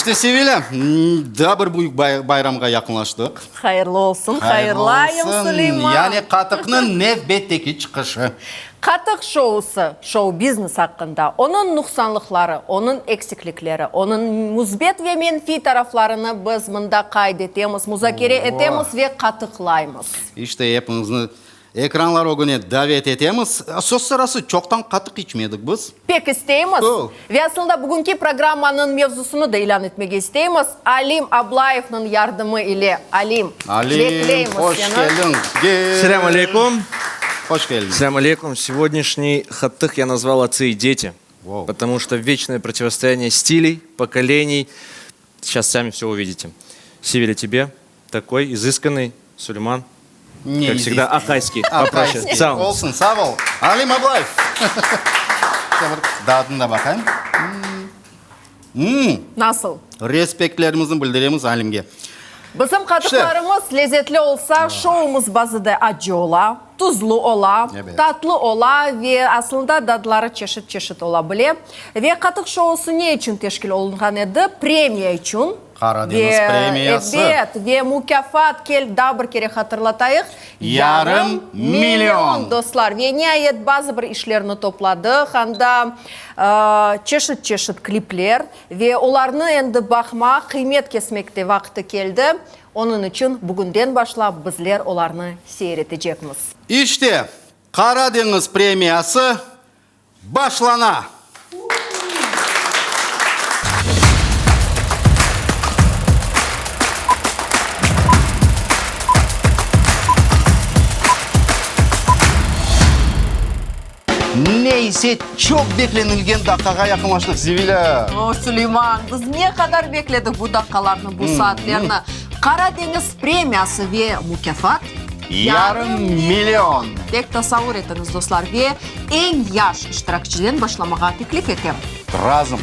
İşte Sevil'e, bir büyük bayramga yakınlaştık. Hayırlı olsun, hayırlı ayım Süleyman. Yani Katık'nın növbetteki çıkışı. Katık şousu, show biznes hakkında, onun noksanlıkları, onun eksiklikleri, onun müsbet ve menfi taraflarını biz bunda kaydetemiz, müzakere etemiz ve katıklayımız. İşte hepinizni ekranlar o güne davet etemiz. Söz sırası çoktan katık içmedik biz. Pek isteyimiz. Ve aslında bugünkü programmanın mevzusunu da ilan etmek isteyimiz. Alim Ablayev'nin yardımı ile Alim. Alim, hoş geldin. Салям алейкум. Hoş geldin. Салям алейкум. Сегодняшний хаттых я назвал «Отцы и дети», потому что вечное противостояние стилей, поколений. Сейчас сами все увидите. Севиля, тебе такой изысканный, Сулейман, как всегда, ахайский. Попроще. Сам. Olsun, sağ ol. Alim Ablayev. Dağıtına bakayım. Nasıl? Respektlerimizi bildiremiz Alim'ge. Bizim katıklarımız lezzetli olsa şovumuz bazıda acı ola, tuzlu ola, tatlı ola ve aslında dadları çeşit olabilir. Ve katık şovusu ne için teşkil olunğanıydı? Premiya için. Karadeniz premiyası. Evet ve mükafat bir kere hatırlatayıq. Yarım milyon. Dostlar ve nihayet bazı bir işlerini topladık. Handa çeşit klipler ve onlarını endi bakma, kıymet kesmekte vakti geldi. Onun için bugünden başlap bizler onlarını seyredeceğimiz. İşte Karadeniz premiyası başlana. Neyse çok beklenilgen dakikaya yakınlaştık Sevil'e. O Süleyman, biz ne kadar bekledik bu dakikalarını, bu saatlerini. Karadeniz premiyası ve mükafat Yarım milyon. Tek tasavvur etiniz dostlar ve en yaş iştirakçıdan başlamağa teklif ettim. Razım.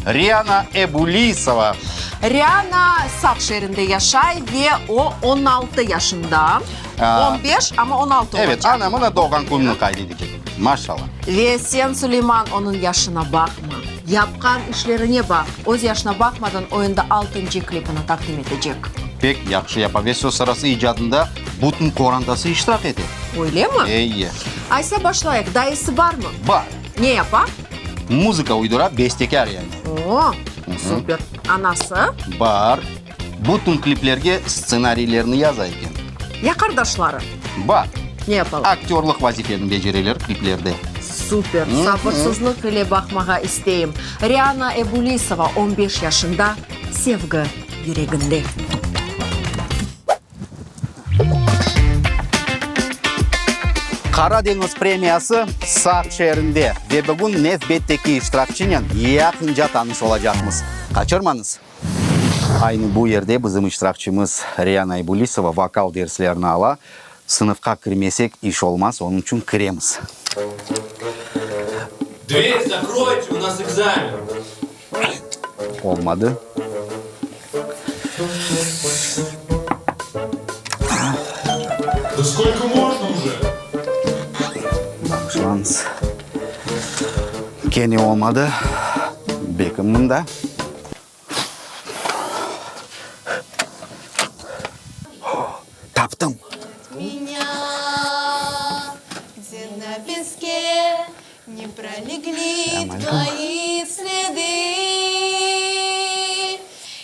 Riana Ebulisova. Riana Sak şehrinde yaşay ve o 16 yaşında. 15 ama 16 Evet, olacak. anamın da doğan gününü kaydedecek. Maşallah. Ve sen Süleyman onun yaşına bakma. Yapkan işlerine bak. O yaşına bakmadan oyunda 6. klipini takdim edecek. Pek yakşı yapar ve söz sırası icadında bütün korantası iştirak eder. Öyle mi? İyi. Aysa başlayık. Dayısı var mı? Var. Ne yapar? Müzika uydura bestekar yani. Oo, süper. Anası? Var. Bütün kliplerge ssenarilerini yazarken. Ya kardeşleri? Var. Ne yapalım? Aktörlük vazifelerini beceriler kliplerde. Süper. Sabırsızlık ile bakmağa isteyim. Riana Ebulisova 15 yaşında, sevgi yüreğinde. Karadeniz premiyası Sak şehrinde ve bugün növbetteki iştirakçıyla yakınca tanış olacağımız. Kaçırmanız. Aynı bu yerde bizim iştirakçımız Riana Ebulisova vokal derslerini ala. Sınıfka kirmesek iş olmaz, onun için kiremiz. Дверь закройте, у нас экзамен. Olmadı. Да сколько можно уже? Şans. Gene olmadı. Beckham'ın da. Taptım. Меня, где на песке не пролегли твои следы,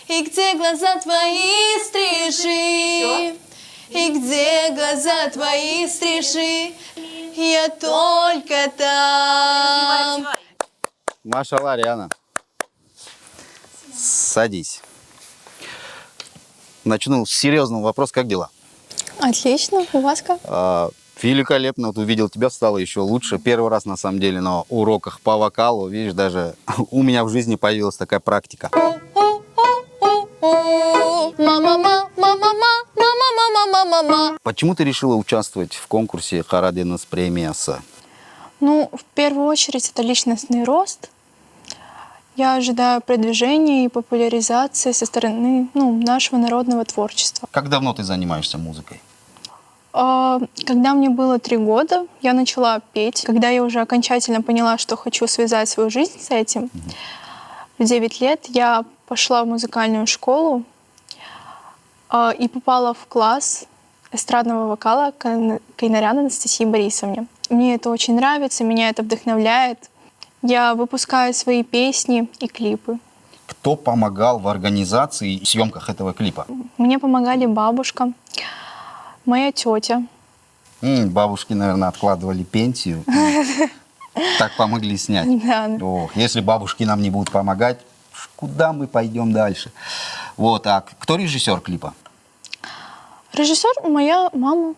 и где глаза твои стрижи, и где глаза твои стрижи, я только там. Машалlah Риана. Садись. Начну с серьезного вопроса. Как дела? Отлично, у вас как? Великолепно. Вот увидел тебя, стало еще лучше. Первый раз, на самом деле, на уроках по вокалу. Видишь, даже у меня в жизни появилась такая практика. Мама. Почему ты решила участвовать в конкурсе Karadeniz премиясы? Ну, в первую очередь, это личностный рост. Я ожидаю продвижения и популяризации со стороны нашего народного творчества. Как давно ты занимаешься музыкой? Когда мне было 3 года, я начала петь. Когда я уже окончательно поняла, что хочу связать свою жизнь с этим, в 9 лет я пошла в музыкальную школу и попала в класс эстрадного вокала Кайнарян Анастасии Борисовне. Мне это очень нравится, меня это вдохновляет. Я выпускаю свои песни и клипы. Кто помогал в организации и съемках этого клипа? Мне помогали бабушка, моя тетя. Бабушки, наверное, откладывали пенсию. Так помогли снять. Да. Ох, если бабушки нам не будут помогать, куда мы пойдем дальше? Вот, а кто режиссер клипа? Режиссер моя мама.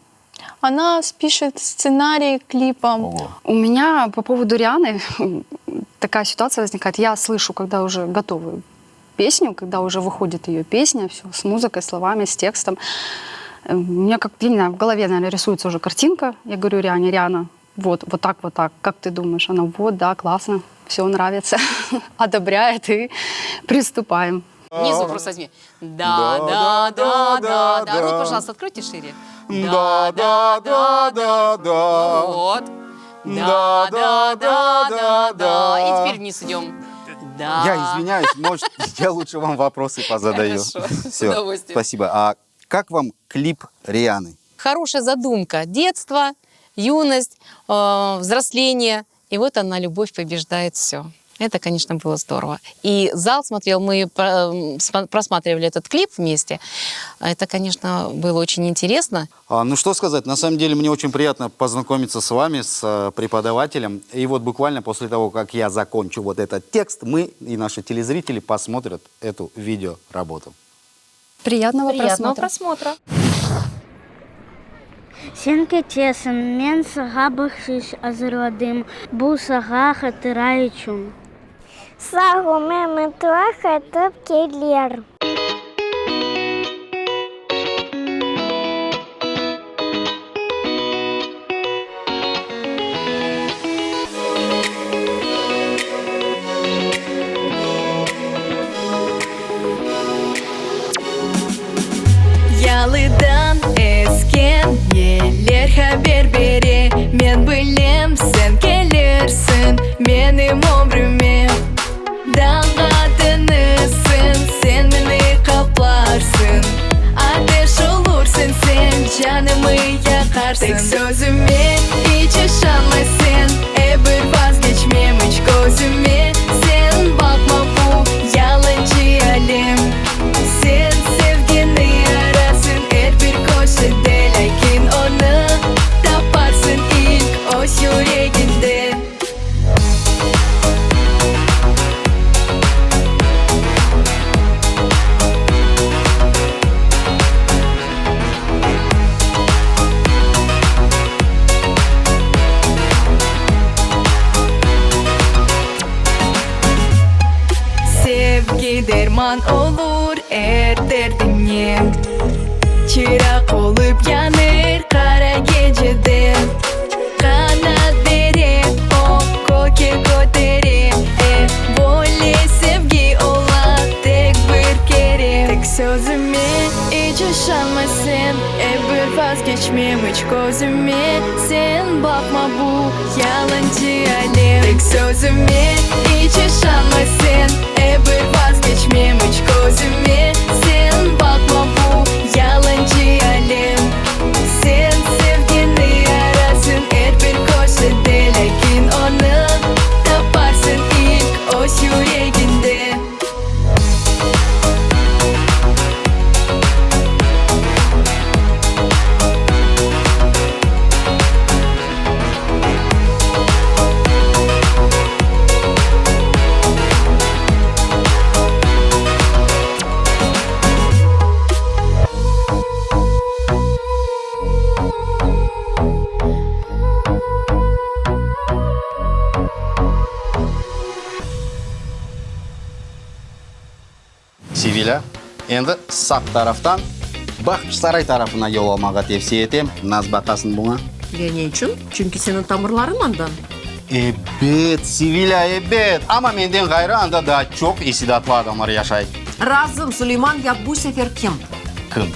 Она пишет сценарий клипа. Ого. У меня по поводу Рианы такая ситуация возникает. Я слышу, когда уже готовую песню, когда уже выходит ее песня, все с музыкой, словами, с текстом. У меня как, я не знаю, в голове, наверное, рисуется уже картинка. Я говорю Риане: Риана, вот так, как ты думаешь? Она: вот, да, классно, все нравится, одобряет, и приступаем. Внизу просто возьми. Да. Ну, пожалуйста, откройте шире. Да. Вот. Да. И теперь вниз идем. Да. Я извиняюсь, может, я лучше вам вопросы позадаю. Хорошо, с Все, удовольствием. спасибо. А как вам клип Рианы? Хорошая задумка. Детство, юность, взросление. И вот она, любовь побеждает все. Это, конечно, было здорово. И зал смотрел, мы просматривали этот клип вместе. Это, конечно, было очень интересно. Ну, что сказать, на самом деле мне очень приятно познакомиться с вами, с преподавателем. И вот буквально после того, как я закончу вот этот текст, мы и наши телезрители посмотрят эту видеоработу. Приятного просмотра. Сен кетесен, мен саға бақшиш азырладым, бұл саға қатырайчум. Сағу мен туа қатып келер. Ялыдан esken елер хабер бере. Мен білем, сен келерсің менің өміріме. Даңғатынысың, сен мені қапларсың. Атеш олурсың, сен жанымы яқарсың. Тек сөзіме içe шанмайсың, бір vazgeçmem hiç gözüme. Sen bakma bu yalancı әлем. Sen sevgini arasın her bir köşede, lakin onu taparsın ilk o yüreğinde. Sevgi derman olur derdine. Çırak olup yanır kara gecede. Kanat verip o koke götürip böyle sevgi ola tek bir kere. Tek sözüme hiç üşenmesin, bir vazgeçmem hiç gözüme. Sen bakma bu yalancı alem. Tek sözüme hiç üşenmesin, bir vazgeçmem hiç gözüme. Sen bakma bu yalancı alem. Sen sevgini arasın her bir köşede, lakin onu taparsın ilk o yüreğinde. Севиля, енді сақ тарафтан Бақшсарай тарапына yol almağa tavsiye etем. Naz batasın buna. Ne için? Çünkü senin tamırların andan. Evet, Sevilla, evet. Ama menden gayrı anda da çok istidatlı adamlar yaşayır. Razım Süleyman, ya bu sefer kim? Kim?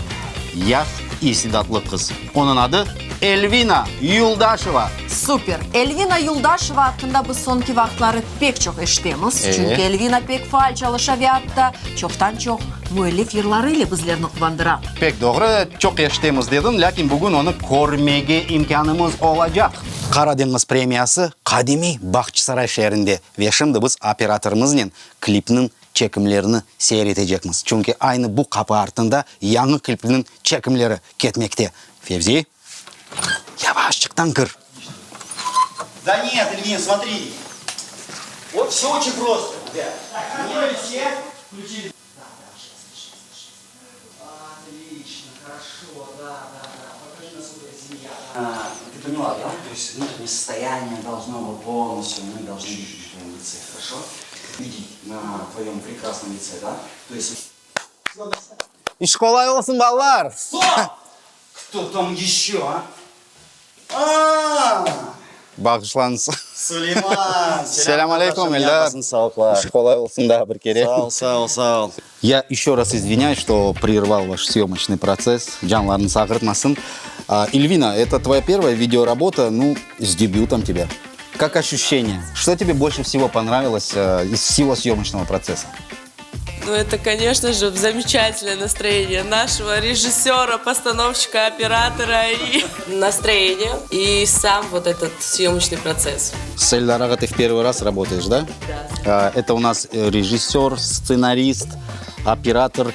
Yaş istidatlı kız. Onun adı Эльвина Юлдашева. Супер. Эльвина Юлдашева hakkında biz sonki vaqtları pek çok eşitemiz. Çünkü Elvina pek faal çalışavyaptı. Çoktan çok müellif yıllarıyla bizlerini kuvandıraq. Pek doğru, çok yaştayımız dedin, lakin bugün onu görmege imkanımız olacak. Karadeniz premiyası Kadimi Bahçesaray şehrinde ve şimdi biz operatörümüzün klipinin çekimlerini seyredeceğiz. Çünkü aynı bu kapı ardında yanı klipinin çekimleri ketmekte. Fevzi, yavaşçıktan kır. Да нет, Ильин, смотри. Вот все очень просто. Да. Поняли все? Включили. Отлично, хорошо, да. Покажи, насколько семья. Ты поняла, да? То есть внутреннее состояние должно быть полностью, мы должны видеть в твоем лице, хорошо? Видеть на твоем прекрасном лице, да? То есть... İş kolay olsun ballar. Кто там еще, а? Bağışlansın. Сулейман. Selamünaleyküm Eldar. İş kolay olsun daha bir kere. Sağ ol. Я еще раз извиняюсь, что прервал ваш съемочный процесс. Жанларны сагыртмасын. Эльвина, это твоя первая видеоработа, ну, с дебютом тебя. Как ощущение? Что тебе больше всего понравилось из всего съемочного процесса? Ну, это, конечно же, замечательное настроение нашего режиссера, постановщика, оператора и настроение. И сам вот этот съемочный процесс. С Эльдаром ты в первый раз работаешь, да? Да. Это у нас режиссер, сценарист, оператор,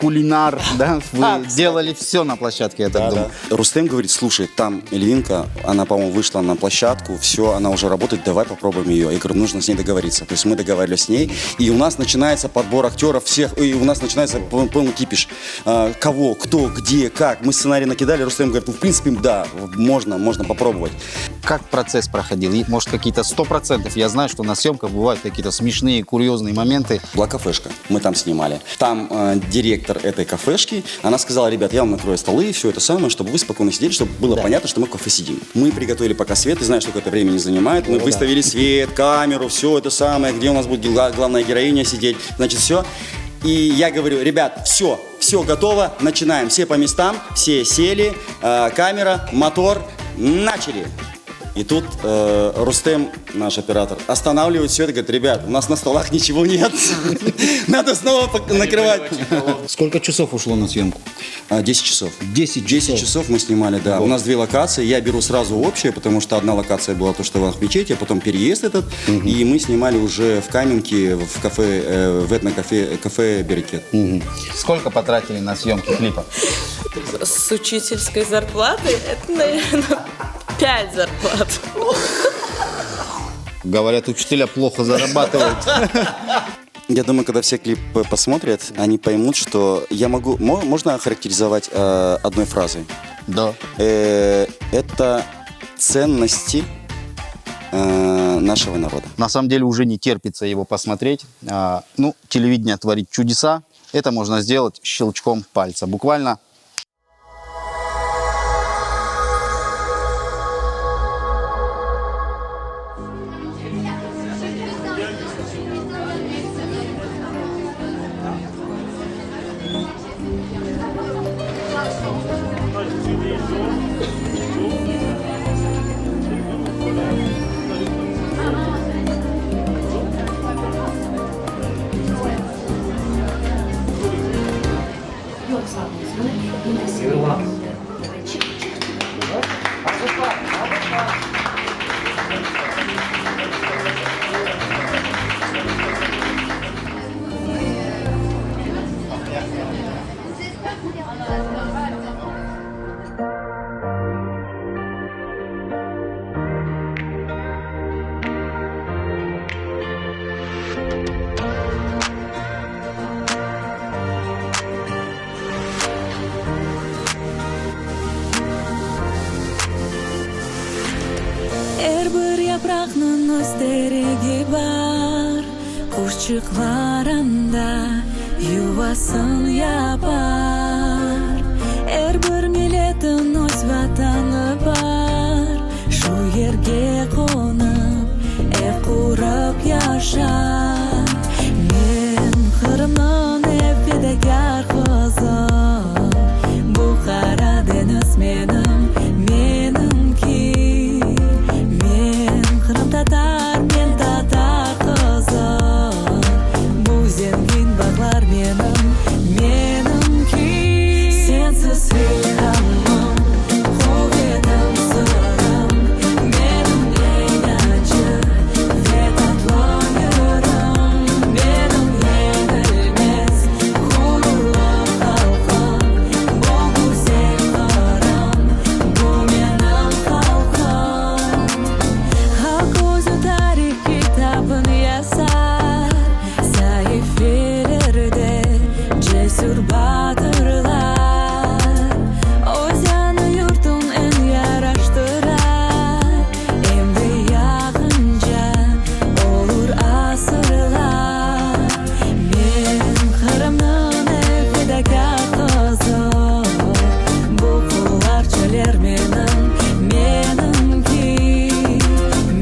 кулинар, да? Вы делали все на площадке, я так думаю. Да. Рустем говорит, слушай, там Эльвинка, она, по-моему, вышла на площадку, все, она уже работает, давай попробуем ее. Я говорю, нужно с ней договориться. То есть мы договаривались с ней, и у нас начинается подбор актеров всех, и у нас начинается полный кипиш. Кого, кто, где, как. Мы сценарий накидали, Рустем говорит, ну, в принципе, да, можно попробовать. Как процесс проходил? И, может, какие-то 100%? Я знаю, что на съемках бывают какие-то смешные, курьезные моменты. Была кафешка, мы там снимали. Там директор этой кафешки, она сказала, ребят, я вам накрою столы, все это самое, чтобы вы спокойно сидели, чтобы было понятно, что мы в кафе сидим. Мы приготовили пока свет, ты знаешь, сколько это времени занимает. Мы выставили свет, камеру, все это самое, где у нас будет главная героиня сидеть. Значит, все. И я говорю, ребят, все готово, начинаем. Все по местам, все сели, камера, мотор, начали. И тут Рустем, наш оператор, останавливает все это, говорит, ребят, у нас на столах ничего нет, надо снова накрывать. Сколько часов ушло на съемку? 10 часов. 10 часов мы снимали, да. У нас 2 локации, я беру сразу общее, потому что одна локация была то, что в Ахмечете, а потом переезд этот, и мы снимали уже в Каменке, в кафе, в этно-кафе «Берекет». Сколько потратили на съемки клипа? С учительской зарплатой это, наверное, 5 зарплат. Говорят, учителя плохо зарабатывают. Я думаю, когда все клипы посмотрят, они поймут, что я могу... Можно охарактеризовать одной фразой? Да. Это ценности нашего народа. На самом деле уже не терпится его посмотреть. Ну, телевидение творит чудеса. Это можно сделать щелчком пальца. Буквально. Bir yaprağının özderegi var, kuşçuklar anda yuvasını yapar. Bir milletin öz vatanı var, şu yerge konup, ev kurup yaşar. Men Kırım'ın ev fedakar kızım, bu Karadeniz benim Sensiz ilhamım, kuvvetim, sırrım, benim eğlence ve tatlı yarım, benim yenilmez gururlu halkım, bu güzel karım, bu benim halkım. Halk özü tarih kitabını yazar, sayfelerde cesur batırlar. Öz yanı yurdun en yaraştırar, emri yakınca olur asırlar. Men Kırım'ın fedakar kızı, bu kullarçalar menimki.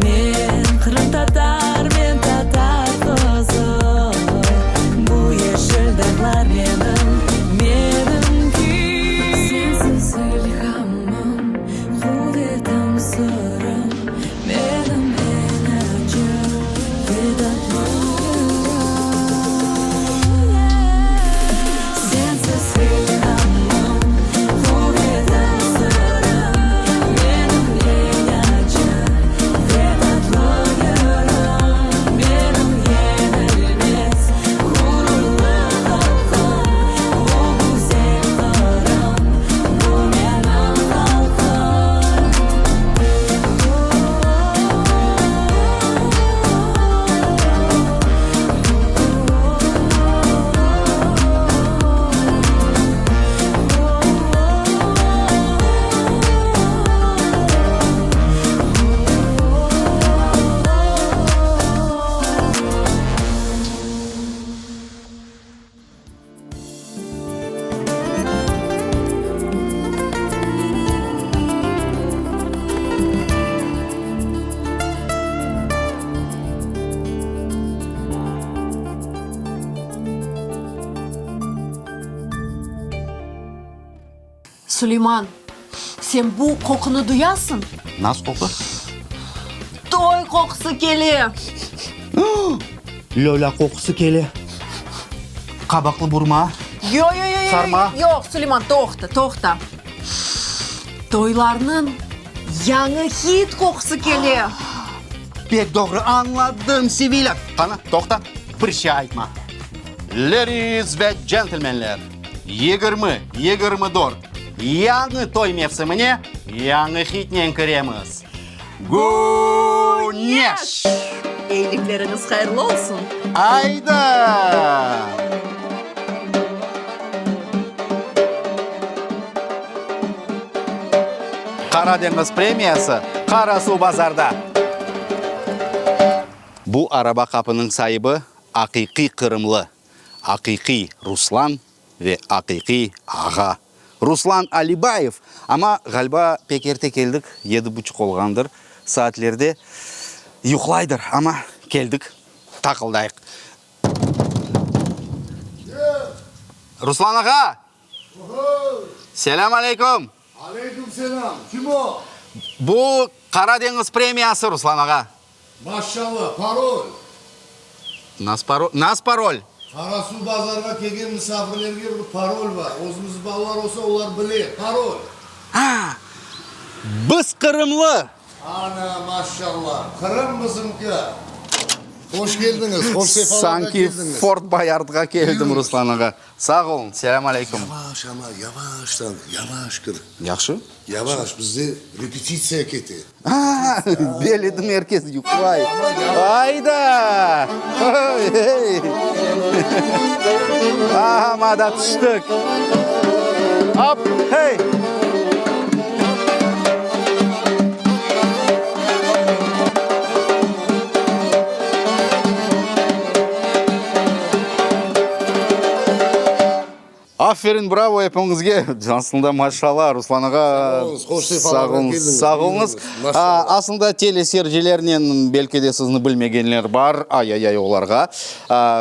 Men Kırım Tatar, men Tatar kızı, bu yeşil dağlar menimki. Sensiz ilhamım, kuvvetim, sırrım, benim en acı ve tatlı yarım. Sensiz ilhamım, kuvvetim, sırrım, benim en acı ve tatlı yarım, benim yenilmez gururlu halkım, bu güzel karım, bu benim Süleyman, sen bu kokunu duyasın. Nasıl koku? Toy kokusu geliyor. Lola kokusu geliyor. Kabaklı burma. Yo. Sarma. Yok Süleyman, toxta. Toylarının yanı hit kokusu geliyor. Pek doğru anladım Sibila. Qana, toxta, bir şey aytma. Ladies ve gentlemenler, 20-24 yangi toy mevsimine yangi hitnen kiremiz. Güneş! Eylikleriniz hayırlı olsun. Ayda! Karadeniz premiyası Karasu Bazar'da. Bu araba kapının sahibi hakiki Kırımlı, hakiki Ruslan ve hakiki Ağa. Ruslan Alibayev. Ama galiba pek erте geldik, 7:30 olgandır. Saatlerde yuqlaydır ama geldik, takıldayık. Ruslan Ağa. Selam aleyküm. Aleyküm selam. Kim o? Bu Karadeniz premiyası Ruslan Ağa. Maşallah. Parol. Nas parol? Karasu bazarga kelgan misafirlarga bir parol var. O'zimiz bolalar olsa ular bilir. Parol. Ha. Biz Kırımlı. Ana maşallah. Kırım bizimki. Hoş geldiniz. Hoş sefalarga Sanki geldiniz. Fort Boyard'a geldim Ruslan Ağa. Sağ olun. Selam aleyküm. Yavaş ama yavaştan. Yavaş kır. Yaxşı. Yavaş. Bizde repetisiya keti. Ha, beledim herkes yuklay. Hayda. Hey. Aha, madat düştük. Hop, hey. Aferin, bravo hepinizge. Aslında maşallah Ruslan Ağa. Sağ olunuz. Aslında teleseyircilerden belki de sizni bilmegenler var. Ay olarga.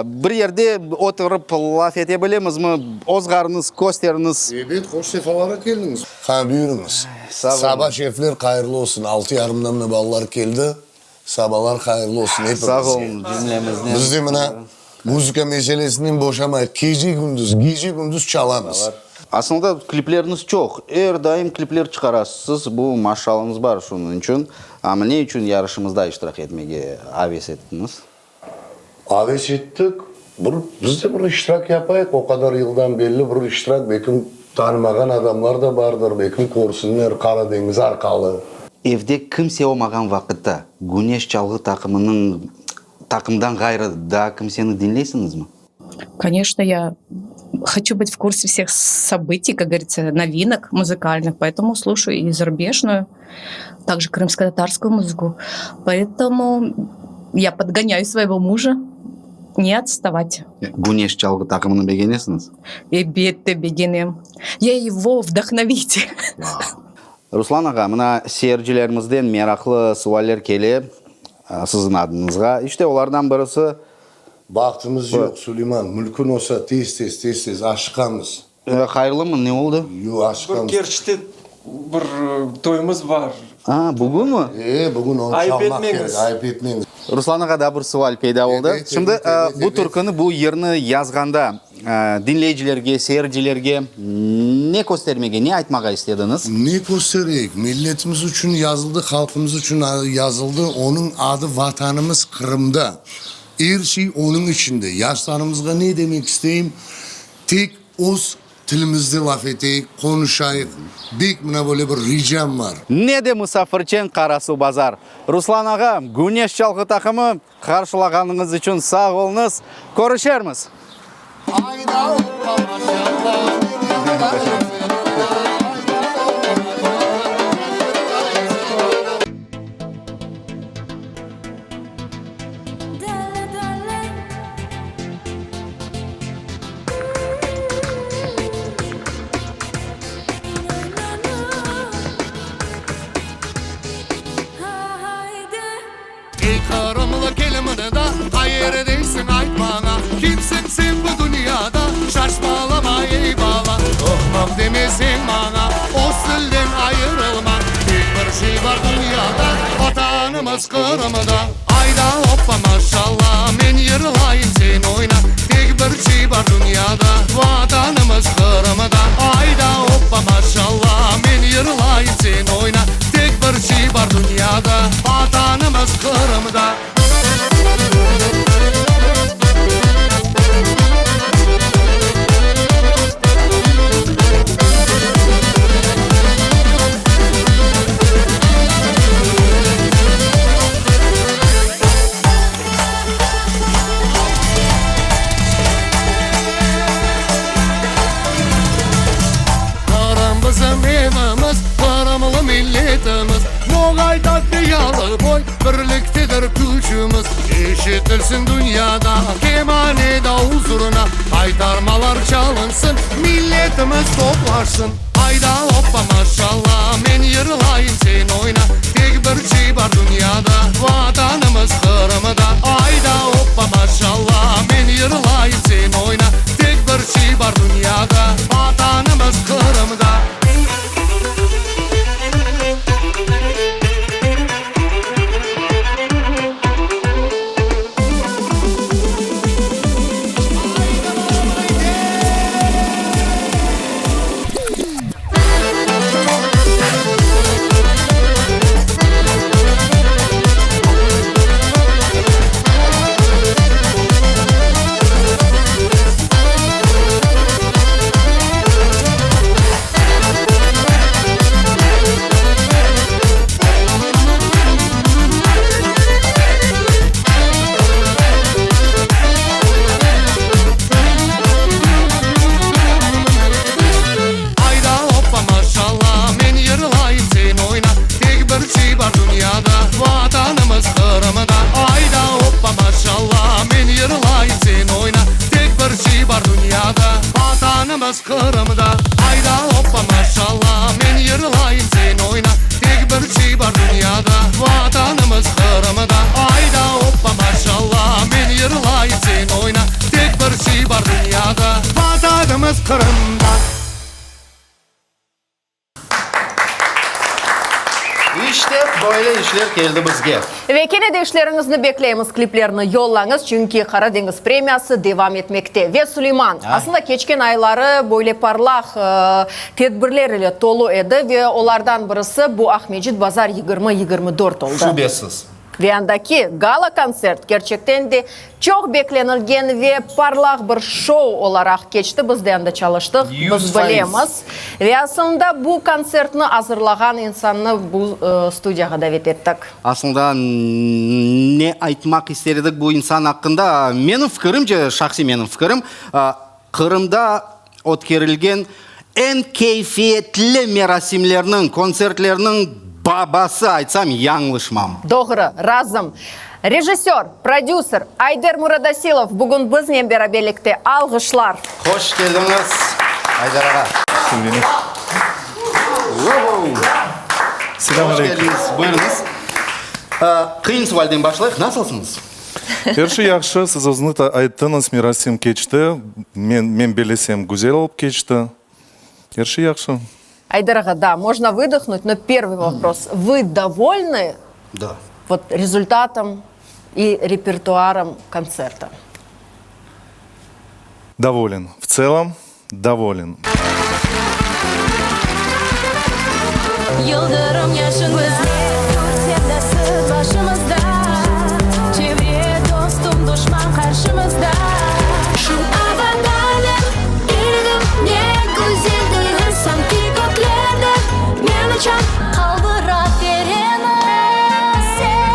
Bir yerde oturup laf ete bilemizmi? Ozgarınız, kosteriniz. Evet, hoş sefalara geldiniz. Ha, buyurunuz. Sabah şefler hayırlı olsun. 6:30'dan da ballar geldi. Sabahlar hayırlı olsun hepimiz. Sağ olun cümlemizden. Biz de buna müzika meselesinden boşamayız. Gece gündüz çalamız. Aslında klipleriniz çok. Her daim klipler çıkarasınız. Bu maşallahınız var şunun için. Ama ne için yarışımızda iştirak etmeye aves ettiniz? Aves ettik. Biz de bir iştirak yapayık. O kadar yıldan belli bir iştirak. Bekim tanımagan adamlar da vardır. Bekim korsunlar Karadeniz arkalı. Evde kimse olmagan vakitte Güneş Çalgı takımdan gayrı daha kimseni dinleysiniz mi? Конечно, я хочу быть в курсе всех событий, как говорится, новинок музыкальных, поэтому слушаю и зарубежную, также крымско-татарскую музыку. Поэтому я подгоняю своего мужа не отставать. Güneş Çalgı takımını beğenirsiniz? Elbette beğenirim. Я его вдохновитель. Ruslan ağa, mına seyircilerimizden meraklı sualler kelip sizin adınızga. İşte onlardan birisi... Vaktimiz yok Süleyman. Mülkün olsa tez aşıkamız. Hayırlı mı? Ne oldu? Yok aşıkamız. Kerçte bir toyumuz var. Bugün mü? Bugün onu çalmak gerek. Ayıp etmeyin. Ruslan ağa da bir sual peyda oldu. Şimdi bu türkünü, bu yerini yazganda dinleyicilerge, seyircilerge ne göstermege, ne aytmaga istediniz? Ne göstereyik? Milletimiz için yazıldı, halkımız için yazıldı. Onun adı vatanımız Kırım'da. Her şey onun içinde. Yaşlarımızga ne demek isteyeyim? Tek öz tilimizde laf eteyik, konuşayık. Bek buna böyle bir ricam var. Ne de misafirçen Karasu Bazar. Ruslan ağa, Güneş Çalgı takımı karşılağınız için sağ olunuz. Görüşermiz. Ayda hoppa maşallah. Kırımlı kelimini da hayır değilsin ait bana. Kimsin sen bu dünyada şaşmalama ey bala. Ohmam demesin bana o sülden ayrılma. Tek bir şey var dünyada vatanımız Kırım'da. Ayda hoppa maşallah men yırılayım sen oyna. Tek bir şey var dünyada vatanımız Kırım'da. Ayda hoppa maşallah men yırılayım sen oyna. Tek bir şey var dünyada vatanımız Kırım'da. Kırım bizim evimiz, Kırımlı milletimiz. Nogay tatlıyalı boy, birliktedir gücümüz. Eşitilsin dünyada, kemanede huzuruna. Kaytarmalar çalınsın, milletimiz toplaşsın. Hayda hoppa maşallah, men yırılayım sen oyna. Tek bir şey var dünyada, vatanımız Kırım'da. Hayda hoppa maşallah, men yırılayım sen oyna. Tek bir şey var dünyada, vatanımız Kırım'da. Vatanımız Kırım'da. Hayda hoppa maşallah men yırılayım sen oyna. Tek bir şey var dünyada vatanımız Kırım'da. Hayda hoppa maşallah men yırılayım sen oyna. Tek bir şey var dünyada vatanımız Kırım'da. İşte böyle işler geldi bizge. Ve kene de işlerinizni bekleyimiz, kliplerini yollаңыз, çünkü Karadeniz Premiyası devam etmekte. Ve Süleyman, aslında geçken ayları böyle parlak tedbirler ile dolu edi ve onlardan birisi bu Ahmecit Bazar 2024 oldu. Şüphesiz. Ve andaki gala konsert gerçekten de çok beklenilgen ve parlak bir show olarak geçti. Biz de anda çalıştık, biz bilemiz. Ve aslında bu konsertini hazırlayan insanı bu studiyaya davet ettik. Aslında ne aytmak isterdik bu insan hakkında? Benim fikrimce, şahsi benim fikrim, Kırım'da ötkerilgen en keyfiyetli merasimlerinin, konsertlerinin babası aytsam yanlışmam. Doğru, razım. Rejissör, prodüser Ayder Muradasilov bugün bizimle beraberlikte. Alkışlar. Hoş geldiniz Ayder ağa. Hoş geldiniz, buyurunuz. Kıyın sualden başlayık, nasılsınız? Перші яқшы, сіз өзіңіз айттыңыз, мерасим кечті, мен белесем гүзел алып кечті. Перші яқшы. Айдар аға, да, можно выдохнуть, но первый вопрос. Вы довольны вот результатом и репертуаром концерта? Доволен. В целом, доволен. Yıldırım yaşın sevdası başımızda. Çevre dostum düşman karşımızda. Şu avadanım ilgim ne güzeldi. Sanki köklerde beni çok kaldırak derine sevgimiz.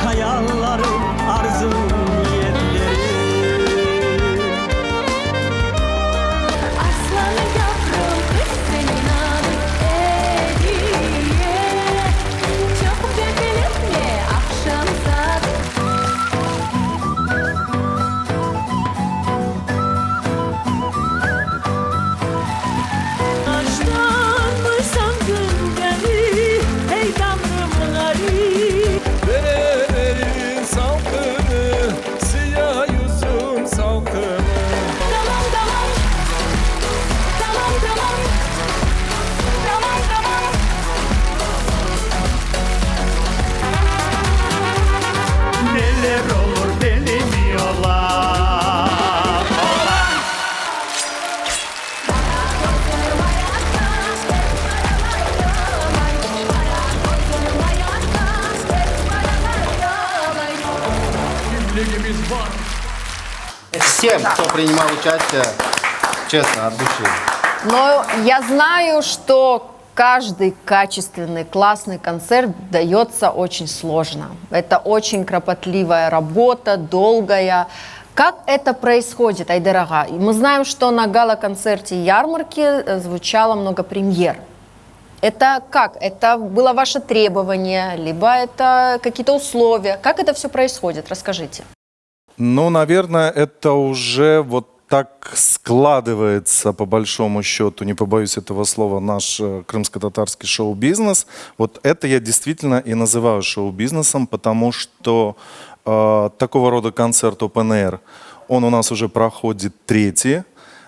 Hayallarım, arzum, niyetlerim. Aslanı yavrum kız senin adın hediye. Çok bebelikle akşam saat. Aşktan mı sandın beni ey tanrım garip. Verelim salkımı, siyah yüzüm salkımı. Tamam tamam. Tamam tamam. Tamam tamam. Neler olur bilmiyorlar. Всем, кто принимал участие, честно, от души. Но я знаю, что каждый качественный, классный концерт дается очень сложно. Это очень кропотливая работа, долгая. Как это происходит, Айдар ага? Мы знаем, что на гала-концерте ярмарки звучало много премьер. Это как? Это было ваше требование, либо это какие-то условия? Как это все происходит? Расскажите. Ну, наверное, это уже вот так складывается, по большому счету, не побоюсь этого слова, наш крымско-татарский шоу-бизнес. Вот это я действительно и называю шоу-бизнесом, потому что такого рода концерт Open Air, он у нас уже проходит третий.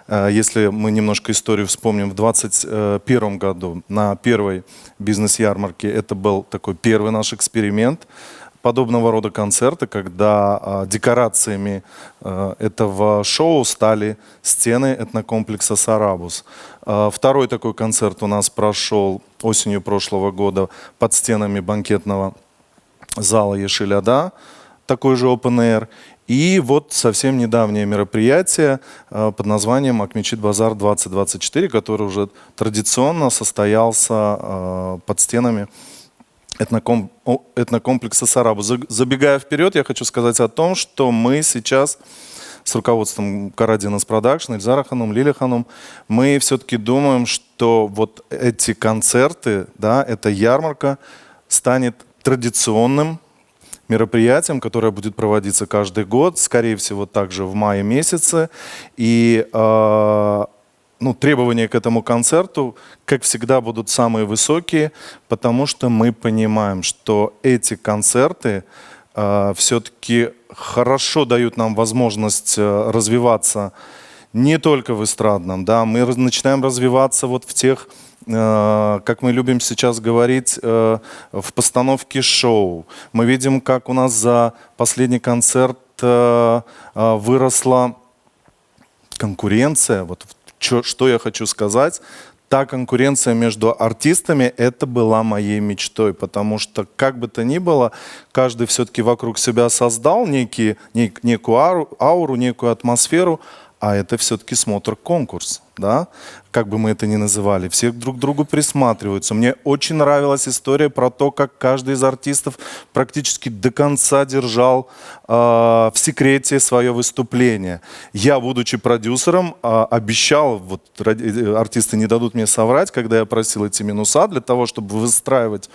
Если мы немножко историю вспомним, в 2021 году на первой бизнес-ярмарке это был такой первый наш эксперимент. подобного рода концерты, когда декорациями этого шоу стали стены этнокомплекса «Сарабус». Второй такой концерт у нас прошел осенью прошлого года под стенами банкетного зала Ешиляда, такой же open air. И вот совсем недавнее мероприятие под названием Акмечит Базар 2024, который уже традиционно состоялся под стенами этнокомплекса «Сарабус». Забегая вперед, я хочу сказать о том, что мы сейчас с руководством Карадинас Продакшн, Эльзара Ханум, Лиля Ханум, мы все-таки думаем, что вот эти концерты, да, эта ярмарка станет традиционным мероприятием, которое будет проводиться каждый год, скорее всего, также в мае месяце. И требования к этому концерту, как всегда, будут самые высокие, потому что мы понимаем, что эти концерты все-таки хорошо дают нам возможность развиваться не только в эстрадном, да, мы начинаем развиваться вот в тех, как мы любим сейчас говорить, в постановке шоу. Мы видим, как у нас за последний концерт выросла конкуренция. Вот что я хочу сказать. Та конкуренция между артистами, это была моей мечтой, потому что, как бы то ни было, каждый все-таки вокруг себя создал некую ауру, некую атмосферу, а это все-таки смотр-конкурс, да? Как бы мы это ни называли, все друг к другу присматриваются. Мне очень нравилась история про то, как каждый из артистов практически до конца держал в секрете свое выступление. Я, будучи продюсером, обещал, вот артисты не дадут мне соврать, когда я просил эти минуса для того, чтобы выстраивать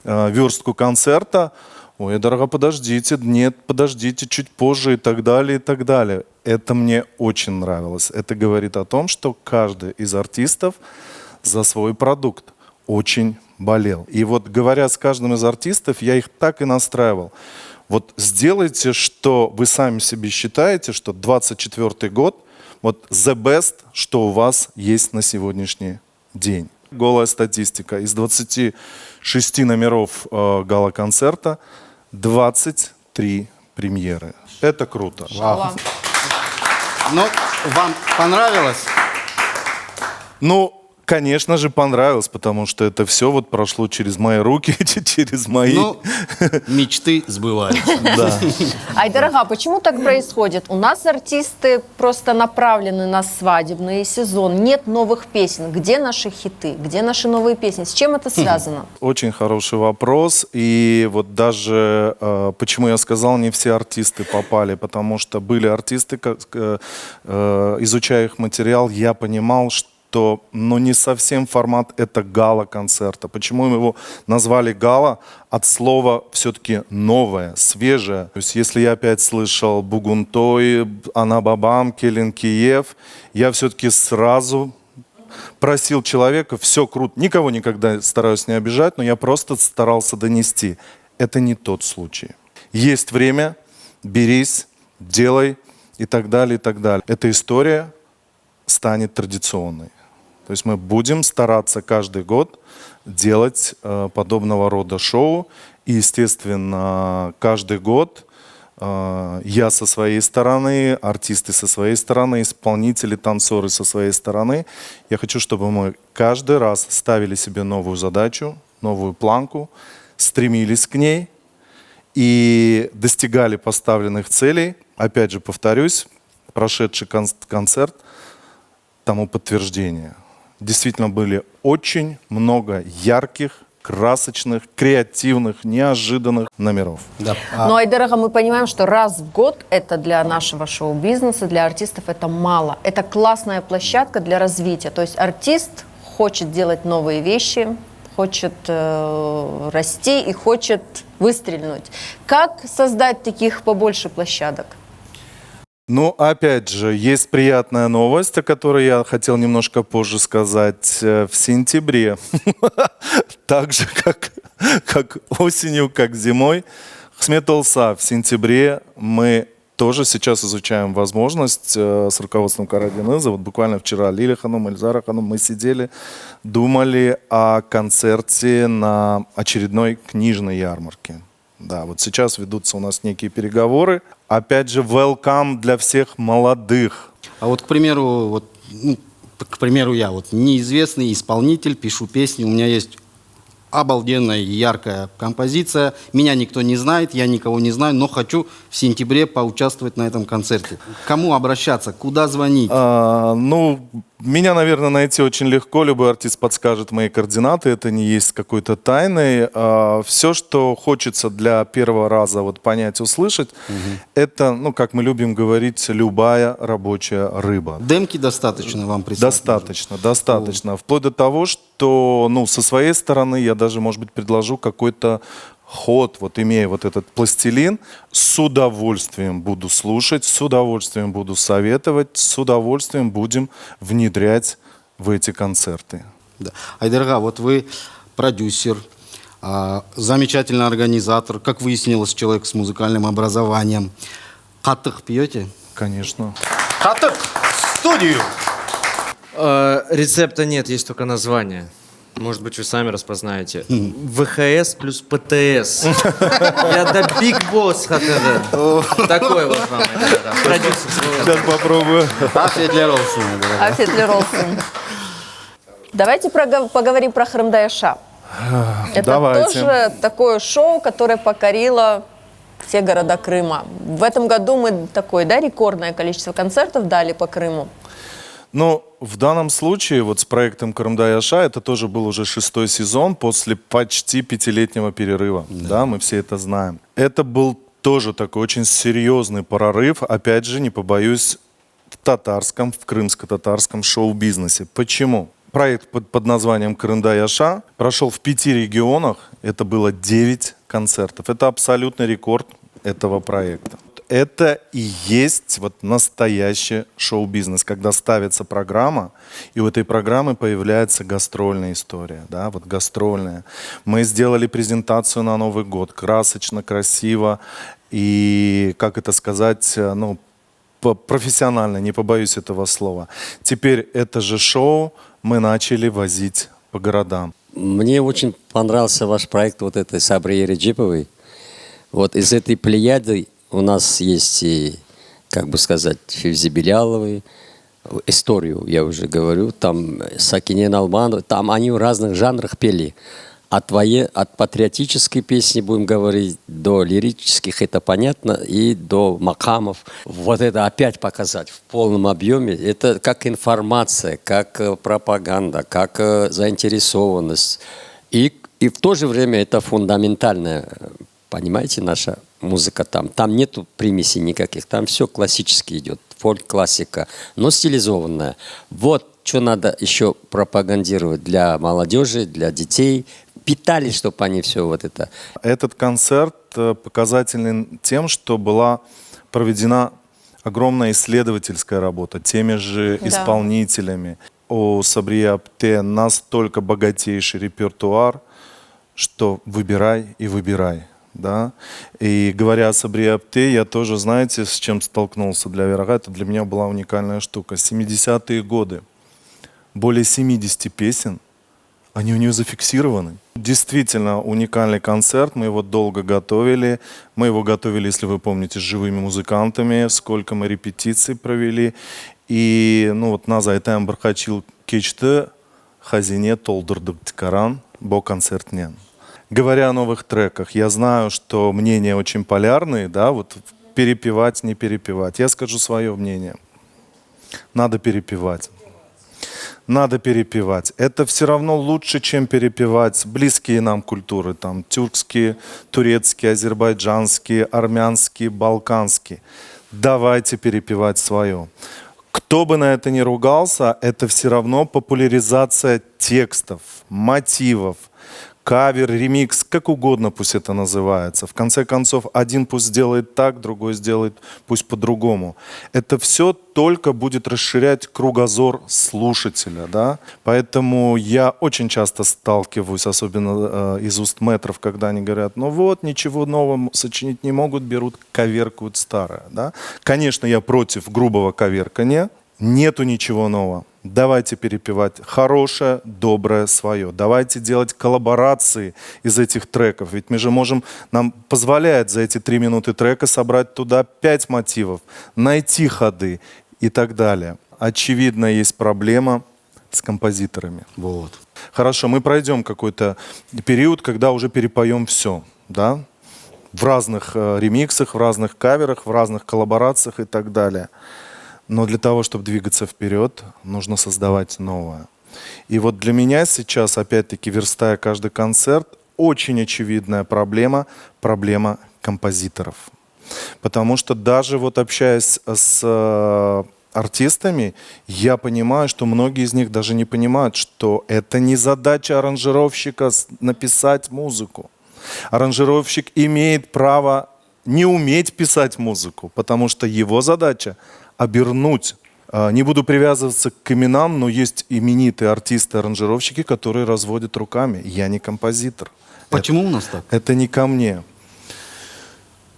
верстку концерта. Ой, дорога, подождите, нет, подождите, чуть позже и так далее, и так далее. Это мне очень нравилось. Это говорит о том, что каждый из артистов за свой продукт очень болел. И вот говоря с каждым из артистов, я их так и настраивал. Вот сделайте, что вы сами себе считаете, что 24-й год, вот the best, что у вас есть на сегодняшний день. Голая статистика. Из 26 номеров гала-концерта 23 премьеры. Это круто. Вау. Ну, вам понравилось? Ну, конечно же, понравилось, потому что это все вот прошло через мои руки, через мои... Ну, мечты сбываются. Да. Айдарага, почему так происходит? У нас артисты просто направлены на свадебный сезон. Нет новых песен. Где наши хиты? Где наши новые песни? С чем это связано? Очень хороший вопрос. И вот даже, почему я сказал, не все артисты попали, потому что были артисты, изучая их материал, я понимал, что не совсем формат это гала-концерта. Почему его назвали гала? От слова все-таки новое, свежее. То есть если я опять слышал Бугунтой, Анабабам, Келенкиев, я все-таки сразу просил человека, все круто, никого никогда стараюсь не обижать, но я просто старался донести. Это не тот случай. Есть время, берись, делай и так далее, и так далее. Эта история станет традиционной. То есть мы будем стараться каждый год делать подобного рода шоу. И, естественно, каждый год я со своей стороны, артисты со своей стороны, исполнители, танцоры со своей стороны. Я хочу, чтобы мы каждый раз ставили себе новую задачу, новую планку, стремились к ней и достигали поставленных целей. Опять же, повторюсь, прошедший концерт тому подтверждение. Действительно были очень много ярких, красочных, креативных, неожиданных номеров. Да. Но, Айдарага, мы понимаем, что раз в год это для нашего шоу-бизнеса, для артистов это мало. Это классная площадка для развития. То есть артист хочет делать новые вещи, хочет расти и хочет выстрелить. Как создать таких побольше площадок? Ну, опять же, есть приятная новость, о которой я хотел немножко позже сказать. В сентябре, так же, как осенью, как зимой, Хсметолса в сентябре мы тоже сейчас изучаем возможность с руководством Карадиныза. Вот буквально вчера Лиля Ханум, Эльзара Ханум, мы сидели, думали о концерте на очередной книжной ярмарке. Да, вот сейчас ведутся у нас некие переговоры. Опять же, welcome для всех молодых. А вот, к примеру, я неизвестный исполнитель, пишу песни, у меня есть обалденная, яркая композиция. Меня никто не знает, я никого не знаю, но хочу в сентябре поучаствовать на этом концерте. К кому обращаться, куда звонить? Меня, наверное, найти очень легко. Любой артист подскажет мои координаты. Это не есть какой-то тайной. Все, что хочется для первого раза понять, услышать, это, как мы любим говорить, любая рабочая рыба. Демки достаточно вам прислать? Достаточно. Вплоть до того, что, со своей стороны, я даже, может быть, предложу какой-то ход, имея этот пластилин, с удовольствием буду слушать, с удовольствием буду советовать, с удовольствием будем внедрять в эти концерты. Да. Айдарга, вы продюсер, замечательный организатор, как выяснилось, человек с музыкальным образованием. Катых пьете? Конечно. Катых в студию! Рецепта нет, есть только название. Может быть, вы сами распознаете. ВХС плюс ПТС. Я до Big Boss хотел. Такой вот вам. Продюсер. Сейчас попробую. Афетлер Олсен. Давайте поговорим про Хрымдаяша. Это тоже такое шоу, которое покорило все города Крыма. В этом году мы рекордное количество концертов дали по Крыму. В данном случае, с проектом Крымдаяша, это тоже был уже 6-й сезон после почти 5-летнего перерыва. Да, мы все это знаем. Это был тоже такой очень серьезный прорыв, опять же, не побоюсь, в крымско-татарском шоу-бизнесе. Почему? Проект под названием Крымдаяша прошел в 5 регионах, это было 9 концертов. Это абсолютный рекорд этого проекта. Это и есть настоящий шоу-бизнес, когда ставится программа, и у этой программы появляется гастрольная история, гастрольная. Мы сделали презентацию на Новый год, красочно, красиво, и, профессионально, не побоюсь этого слова. Теперь это же шоу мы начали возить по городам. Мне очень понравился ваш проект этой Сабрии Реджиповой. Из этой плеяды у нас есть и, Февзи Беляловой, историю, я уже говорю, там Сакине Налманова, там они в разных жанрах пели. От патриотической песни, будем говорить, до лирических, это понятно, и до макамов. Это опять показать в полном объеме. Это как информация, как пропаганда, как заинтересованность. И в то же время это фундаментальная, понимаете, наша музыка там. Там нету примесей никаких, там все классически идет, фольк-классика, но стилизованная. Что надо еще пропагандировать для молодежи, для детей, питали, чтобы они все это. Этот концерт показательный тем, что была проведена огромная исследовательская работа теми же исполнителями. У Сабрии Апте настолько богатейший репертуар, что выбирай и выбирай. Да? И говоря о Сабрии Апте, я тоже, знаете, с чем столкнулся для Верага. Это для меня была уникальная штука. 70-е годы. Более 70 песен, они у нее зафиксированы. Действительно уникальный концерт, мы его долго готовили. Мы его готовили, если вы помните, с живыми музыкантами, сколько мы репетиций провели. И Наза айтайын бір қачил кечті, хазине толдырдық тикаран, бо концертнен. Говоря о новых треках, я знаю, что мнения очень полярные, перепевать, не перепевать. Я скажу свое мнение. Надо перепевать. Надо перепевать. Это все равно лучше, чем перепевать близкие нам культуры. Там тюркские, турецкие, азербайджанские, армянские, балканские. Давайте перепевать свое. Кто бы на это ни ругался, это все равно популяризация текстов, мотивов, кавер, ремикс, как угодно пусть это называется. В конце концов, один пусть сделает так, другой сделает пусть по-другому. Это все только будет расширять кругозор слушателя. Да? Поэтому я очень часто сталкиваюсь, особенно из уст мэтров, когда они говорят, ничего нового сочинить не могут, берут, коверкают старое. Да? Конечно, я против грубого коверкания. Нету ничего нового. давайте перепевать хорошее, доброе свое. Давайте делать коллаборации из этих треков. Ведь мы же можем, нам позволяет за эти 3 минуты трека собрать туда 5 мотивов, найти ходы и так далее. Очевидно, есть проблема с композиторами. Вот. Хорошо, мы пройдем какой-то период, когда уже перепоем все, да? В разных ремиксах, в разных каверах, в разных коллаборациях и так далее. Но для того, чтобы двигаться вперед, нужно создавать новое. И вот для меня сейчас, опять-таки, верстая каждый концерт, очень очевидная проблема композиторов. Потому что даже вот общаясь с артистами, я понимаю, что многие из них даже не понимают, что это не задача аранжировщика написать музыку. Аранжировщик имеет право не уметь писать музыку, потому что его задача обернуть. Не буду привязываться к именам, но есть именитые артисты-аранжировщики, которые разводят руками. Я не композитор. Почему у нас так? Это не ко мне.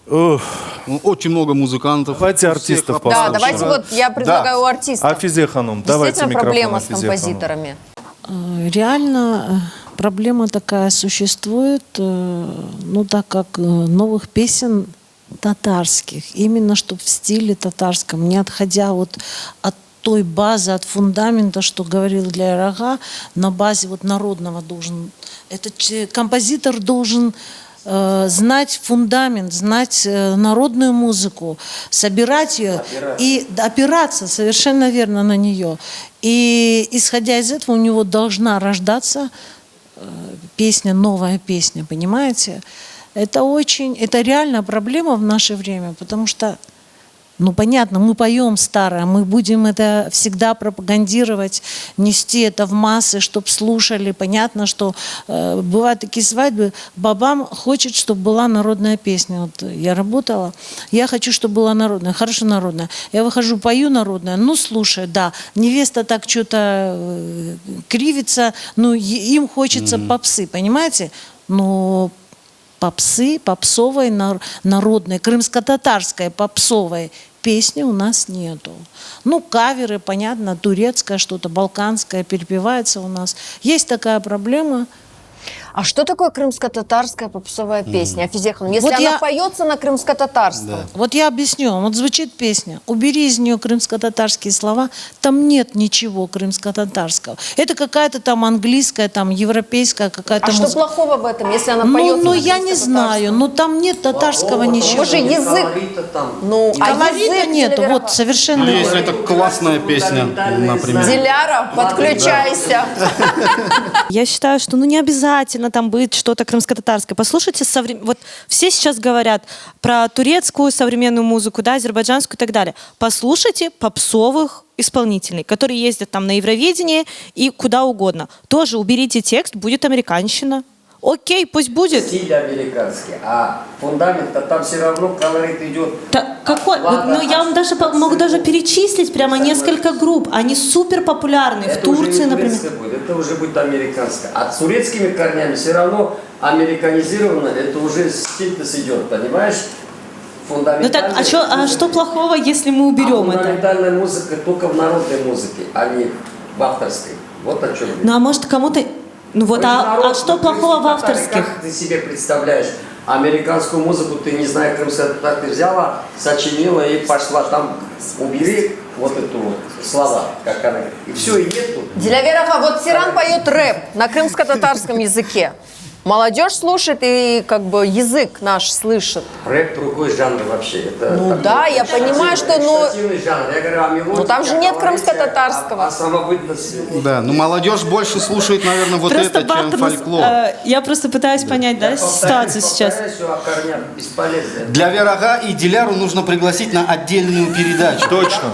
Очень много музыкантов. Давайте артистов послушаем. Да, давайте вот я предлагаю у артистов. Афизе Ханум, давайте Действительно проблема микрофон с Афизе Ханум. композиторами. Реально проблема такая существует, ну так как новых песен татарских, именно чтобы в стиле татарском, не отходя вот от той базы, от фундамента, что говорил для Рага, на базе вот народного должен, этот композитор должен знать фундамент, знать народную музыку, собирать ее и опираться совершенно верно на нее. И исходя из этого у него должна рождаться песня, новая песня, понимаете? Это реально проблема в наше время, потому что, ну понятно, мы поем старое, мы будем это всегда пропагандировать, нести это в массы, чтобы слушали. Понятно, что бывают такие свадьбы, бабам хочет, чтобы была народная песня. Вот я работала, я хочу, чтобы была народная, хорошо народная. Я выхожу, пою народная, ну слушай, да, невеста так что-то кривится, ну им хочется попсы, понимаете? Но попсы, попсовой, народной, крымско-татарской попсовой песни у нас нету. Ну, каверы, понятно, турецкое что-то, балканское перепевается у нас. Есть такая проблема. А что такое крымско-татарская попсовая песня, Афизе Ханум, если Вот она поется на крымско-татарском? Да. Вот я объясню. Вот звучит песня. Убери из нее крымско-татарские слова. Там нет ничего крымско-татарского. Это какая-то там английская, там европейская какая-то А что музыка. плохого в этом, если она Ну, поется ну на я не знаю. Но там нет татарского ничего. Может, язык? Ну, Колорита нету. Вот совершенно. Ну, если это классная песня, например. Диляра, подключайся. Я считаю, что ну не обязательно там быть что-то крымско-татарское. Послушайте, вот все сейчас говорят про турецкую современную музыку, да, азербайджанскую и так далее. Послушайте попсовых исполнителей, которые ездят там на Евровидение и куда угодно. Тоже уберите текст, будет американщина. Окей, пусть будет. Стиль американский, а фундамент-то там все равно колорит идет. Какой? Ну, я вам даже могу даже перечислить прямо несколько групп. Они супер популярны в Турции, например. Это уже будет американское. А с турецкими корнями все равно американизировано, это уже стиль-то идет, понимаешь? Ну так, а что плохого, если мы уберем это? Фундаментальная музыка только в народной музыке, а не в авторской. Вот о чем. Ну а может кому-то... Ну вот, а что плохого в авторских? Как ты себе представляешь? Американскую музыку ты, не знаю, крымско-татар ты взяла, сочинила и пошла там, убери вот эту вот слова, как она, и все, и нету. Дилявераха, вот Сиран поет рэп на крымско-татарском языке. Молодежь слушает и как бы язык наш слышит. Рэп другой жанр вообще. Это ну да, я понимаю, что жанр. Я говорю, а мелодия, ну там же нет крымско-татарского. А самобытность. Да, но молодежь больше слушает, наверное, вот просто это, чем фольклор. Я просто пытаюсь понять, да, ситуацию сейчас. Для Верага и Диляру нужно пригласить на отдельную передачу. Точно.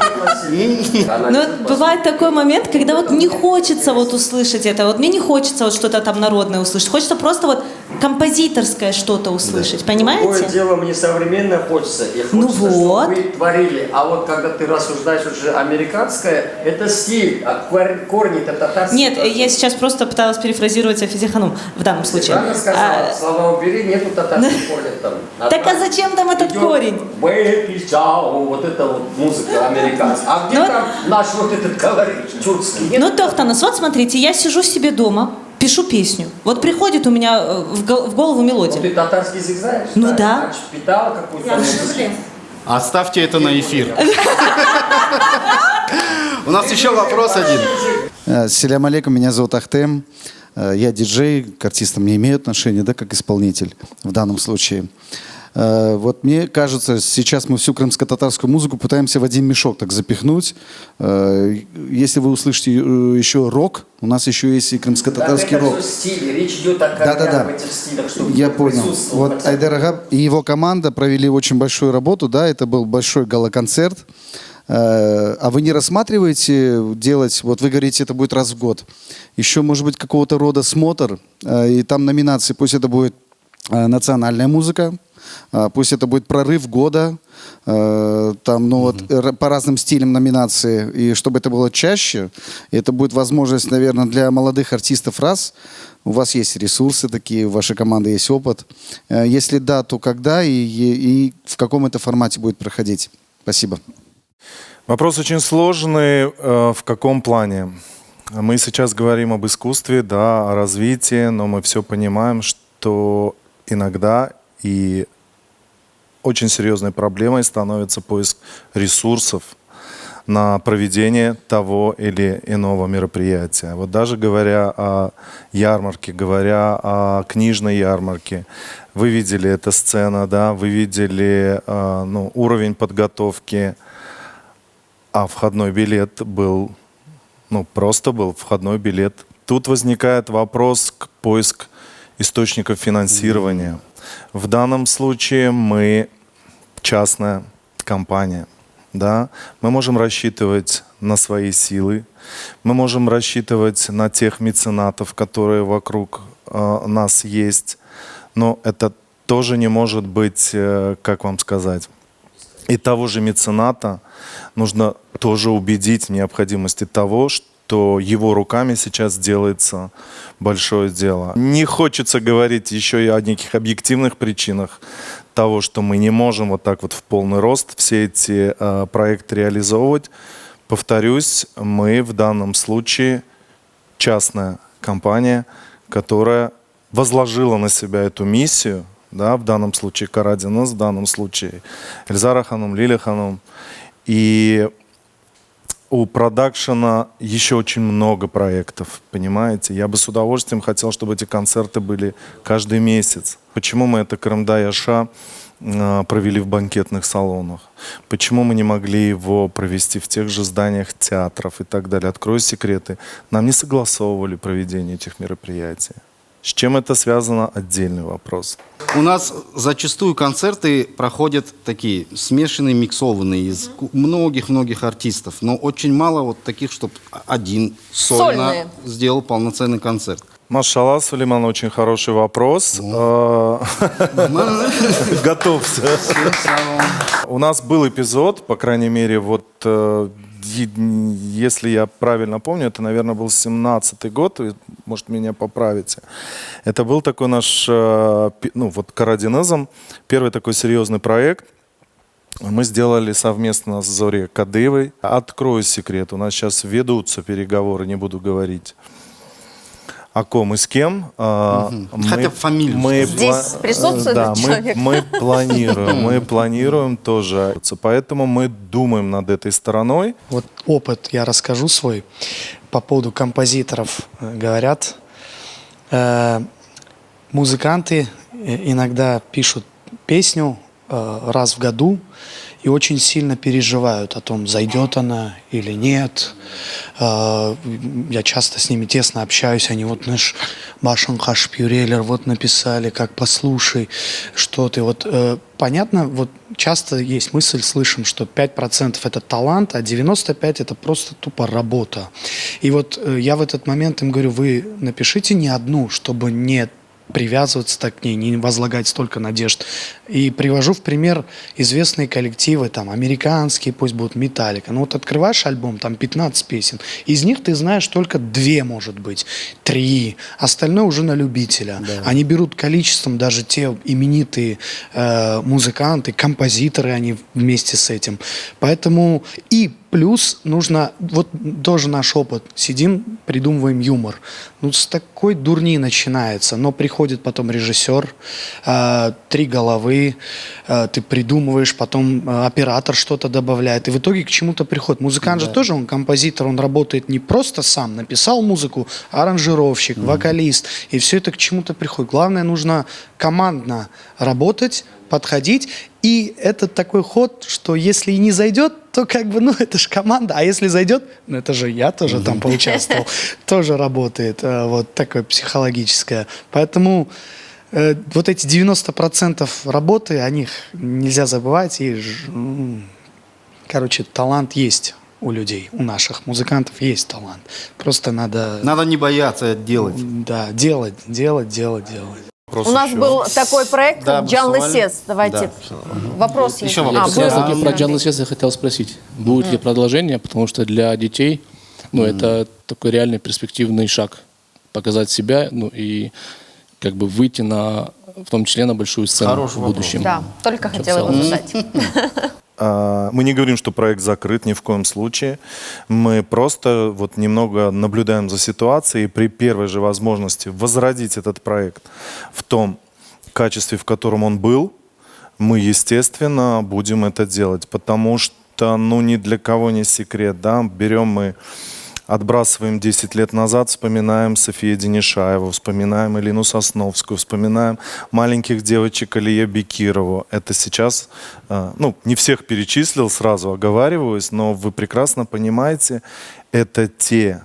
Но бывает такой момент, когда вот не хочется вот услышать это. Вот мне не хочется вот что-то там народное услышать. Хочется просто вот композиторское что-то услышать, понимаете? Другое дело, мне современное хочется, и хочется, Ну вот. чтобы вы творили. А вот когда ты рассуждаешь уже американское, это стиль, а корни-то татарские. Нет, я сейчас просто пыталась перефразировать Афизе Ханум в данном случае. Правильно сказала, слова убери, нету татарских корней там. Так а зачем там этот корень? Вот это вот музыка американская. А где там наш вот этот говорит, тюркский? Ну, Тохтанас, вот смотрите, я сижу себе дома, пишу песню. Вот приходит у меня в голову мелодия. Ну, ты татарский язык знаешь? Ну да. Значит, питала какую-то музыку. Оставьте это на эфир. У нас еще вопрос один. Селям алейкум, меня зовут Ахтем. Я диджей, к артистам не имею отношения, да, как исполнитель в данном случае. Вот мне кажется, сейчас мы всю крымско-татарскую музыку пытаемся в один мешок так запихнуть. Если вы услышите еще рок, у нас еще есть и крымско-татарский рок. Это все стили, речь идет о корнях в этих стилях, чтобы Я понял. присутствовал Вот хотя бы. Айдар Ага и его команда провели очень большую работу, да, это был большой гала-концерт. А вы не рассматриваете делать, вот вы говорите, это будет раз в год, еще, может быть, какого-то рода смотр, и там номинации, пусть это будет национальная музыка, пусть это будет прорыв года, там, ну вот, по разным стилям номинации, и чтобы это было чаще, это будет возможность, наверное, для молодых артистов раз. У вас есть ресурсы такие, у вашей команды есть опыт. Если да, то когда и в каком это формате будет проходить? Спасибо. Вопрос очень сложный. В каком плане? Мы сейчас говорим об искусстве, да, о развитии, но мы все понимаем, что иногда и очень серьезной проблемой становится поиск ресурсов на проведение того или иного мероприятия. Вот даже говоря о ярмарке, говоря о книжной ярмарке, вы видели эту сцену, да, вы видели уровень подготовки, а входной билет был, просто был входной билет. Тут возникает вопрос к поиску источников финансирования. В данном случае мы частная компания, да, мы можем рассчитывать на свои силы, мы можем рассчитывать на тех меценатов, которые вокруг нас есть, но это тоже не может быть, как вам сказать, и того же мецената нужно тоже убедить в необходимости того, что его руками сейчас делается большое дело. Не хочется говорить еще и о неких объективных причинах того, что мы не можем вот так вот в полный рост все эти проекты реализовывать. Повторюсь, мы в данном случае частная компания, которая возложила на себя эту миссию, да, в данном случае Карадинас, в данном случае Эльзара Ханум, Лиля Ханум. И у продакшена еще очень много проектов, понимаете? Я бы с удовольствием хотел, чтобы эти концерты были каждый месяц. Почему мы это Крымда Яша провели в банкетных салонах? Почему мы не могли его провести в тех же зданиях театров и так далее? Открою секреты. Нам не согласовывали проведение этих мероприятий. С чем это связано? Отдельный вопрос. У нас зачастую концерты проходят такие смешанные, миксованные из многих-многих артистов, но очень мало вот таких, чтобы один сольно Сольные. сделал полноценный концерт. Машалла, Сулейман, очень хороший вопрос. Готовься. У нас был эпизод, по крайней мере, вот если я правильно помню, это, наверное, был 17-й год, вы, может, меня поправите. Это был такой наш, Карадиназм, первый такой серьезный проект. Мы сделали совместно с Зорей Кадыевой. Открою секрет, у нас сейчас ведутся переговоры, не буду говорить о ком и с кем. Хотя бы фамилию. Здесь присутствует да, человек. мы планируем тоже. Поэтому мы думаем над этой стороной. Вот опыт я расскажу свой по поводу композиторов. Говорят, музыканты иногда пишут песню раз в году и очень сильно переживают о том, зайдет она или нет. Я часто с ними тесно общаюсь, они вот наш Башан Хашпюрелер вот написали, как послушай, что ты. Вот понятно, вот часто есть мысль, слышим, что 5% это талант, а 95% это просто тупо работа. И вот я в этот момент им говорю, вы напишите не одну, чтобы не привязываться так к ней, не возлагать столько надежд. И привожу в пример известные коллективы, там, американские, пусть будут Металлика. Ну вот открываешь альбом, там 15 песен, из них ты знаешь только 2, может быть, 3, остальное уже на любителя. Да. Они берут количеством даже те именитые музыканты, композиторы, они вместе с этим. Поэтому и плюс нужно, вот тоже наш опыт, сидим, придумываем юмор. Ну, с такой дурни начинается, но приходит потом режиссер, 3 головы, ты придумываешь, потом оператор что-то добавляет, и в итоге к чему-то приходит. Музыкант же тоже, он композитор, он работает не просто сам, написал музыку, аранжировщик, вокалист, и все это к чему-то приходит. Главное, нужно командно работать, подходить, и это такой ход, что если и не зайдет, то как бы, ну, это же команда, а если зайдет, ну, это же я тоже там поучаствовал, тоже работает, вот такое психологическое. Поэтому вот эти 90% работы, о них нельзя забывать, и, короче, талант есть у людей, у наших музыкантов есть талант. Просто надо... Надо не бояться делать. Да, делать. У нас был такой проект «Джан Лысец». Давайте. Вопрос есть. Как раз-таки про Джан Лысец я хотел спросить. Будет ли продолжение? Потому что для детей, ну, это такой реальный перспективный шаг. Показать себя, ну, и как бы выйти на, в том числе, на большую сцену в будущем. Да, только хотела его задать. Мы не говорим, что проект закрыт ни в коем случае. Мы просто вот немного наблюдаем за ситуацией и при первой же возможности возродить этот проект в том качестве, в котором он был, мы, естественно, будем это делать. Потому что, ну, ни для кого не секрет, да, берем мы... Отбрасываем 10 лет назад, вспоминаем Софию Денишаеву, вспоминаем Элину Сосновскую, вспоминаем маленьких девочек Алия Бекирову. Это сейчас, ну, не всех перечислил, сразу оговариваюсь, но вы прекрасно понимаете, это те